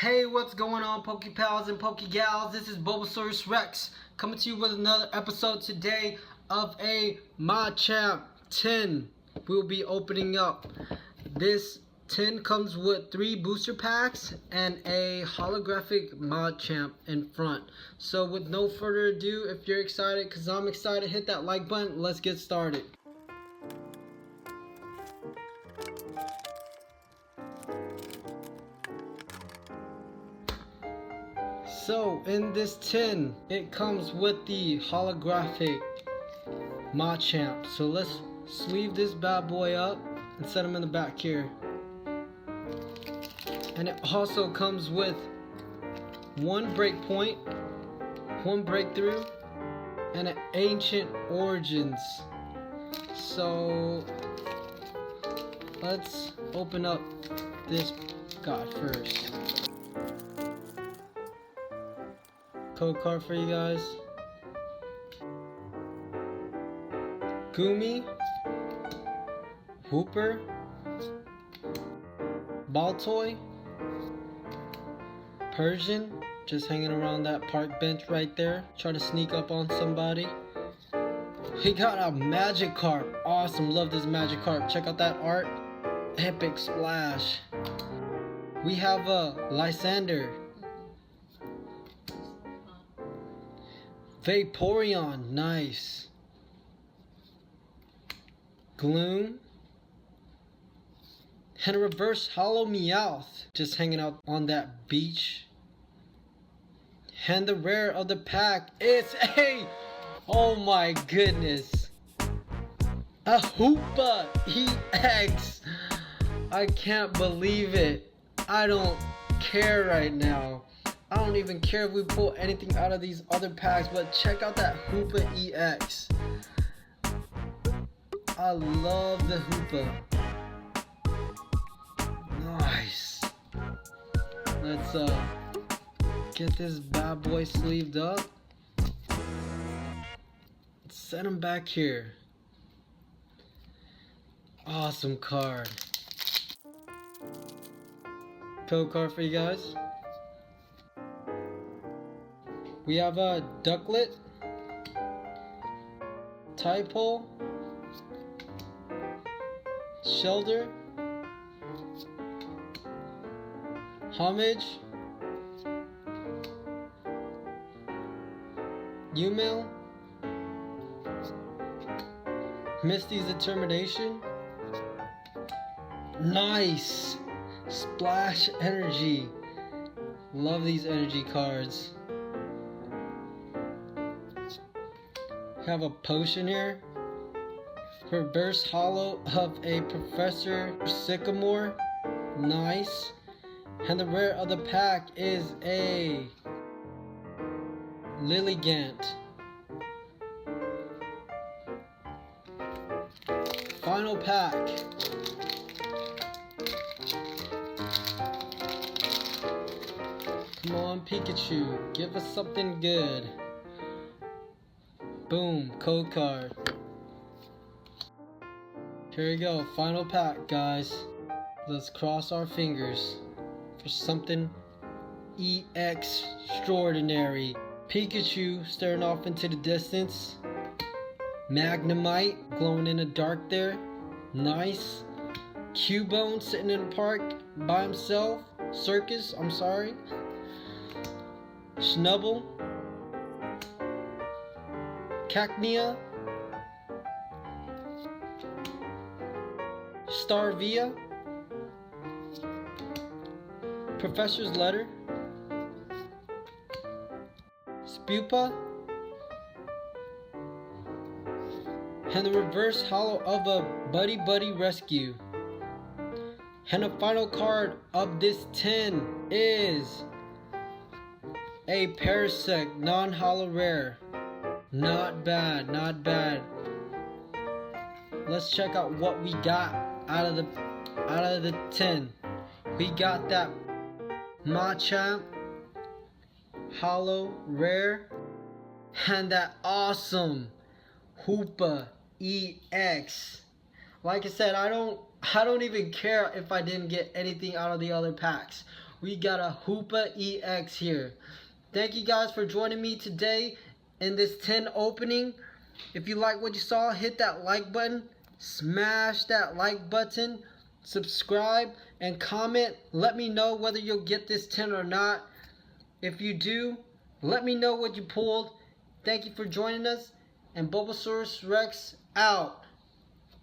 Hey, what's going on, Poke Pals and Poke Gals? This is Bulbasaurus Rex coming to you with another episode today of a Machamp 10. We'll be opening up. This 10 comes with 3 booster packs and a holographic Machamp in front. So with no further ado, if you're excited, because I'm excited, hit that like button. Let's get started. So in this tin, it comes with the holographic Machamp. So let's sleeve this bad boy up and set him in the back here. And it also comes with 1 breakpoint, 1 breakthrough, and an ancient origins. So let's open up this guy first. Code card for you guys. Gumi, Hooper, Baltoy, Persian, just hanging around that park bench right there, trying to sneak up on somebody. We got a Magikarp. Awesome, love this Magikarp. Check out that art. Epic splash. We have a Lysander, Vaporeon, nice. Gloom. And a reverse hollow Meowth, just hanging out on that beach. And the rare of the pack is a, oh my goodness, a Hoopa EX. I can't believe it. I don't care right now. I don't even care if we pull anything out of these other packs, but check out that Hoopa EX. I love the Hoopa. Nice. Let's get this bad boy sleeved up. Let's set him back here. Awesome card. Code card for you guys. We have a Ducklet, Typole, Shelter, Homage, Umel, Misty's Determination. Nice! Splash Energy. Love these energy cards. Have a potion here. Reverse hollow of a Professor Sycamore. Nice. And the rare of the pack is a Lilligant. Final pack. Come on, Pikachu, give us something good. Boom, code card. Here we go, final pack, guys. Let's cross our fingers for something extraordinary. Pikachu staring off into the distance. Magnemite glowing in the dark there. Nice. Cubone sitting in the park by himself. Circus, I'm sorry. Snubble. Cacnea, Starvia, Professor's Letter, Spupa, and the reverse hollow of a Buddy Buddy Rescue. And the final card of this 10 is a Parasect non-hollow rare. Not bad, not bad. Let's check out what we got out of the 10. We got that Machamp hollow rare and that awesome Hoopa EX. Like I said, I don't even care if I didn't get anything out of the other packs. we got a Hoopa EX here. Thank you guys for joining me today in this 10 opening. If you like what you saw, hit that like button, smash that like button, subscribe, and comment. Let me know whether you'll get this 10 or not. If you do, let me know what you pulled. Thank you for joining us, and Bulbasaurus Rex out.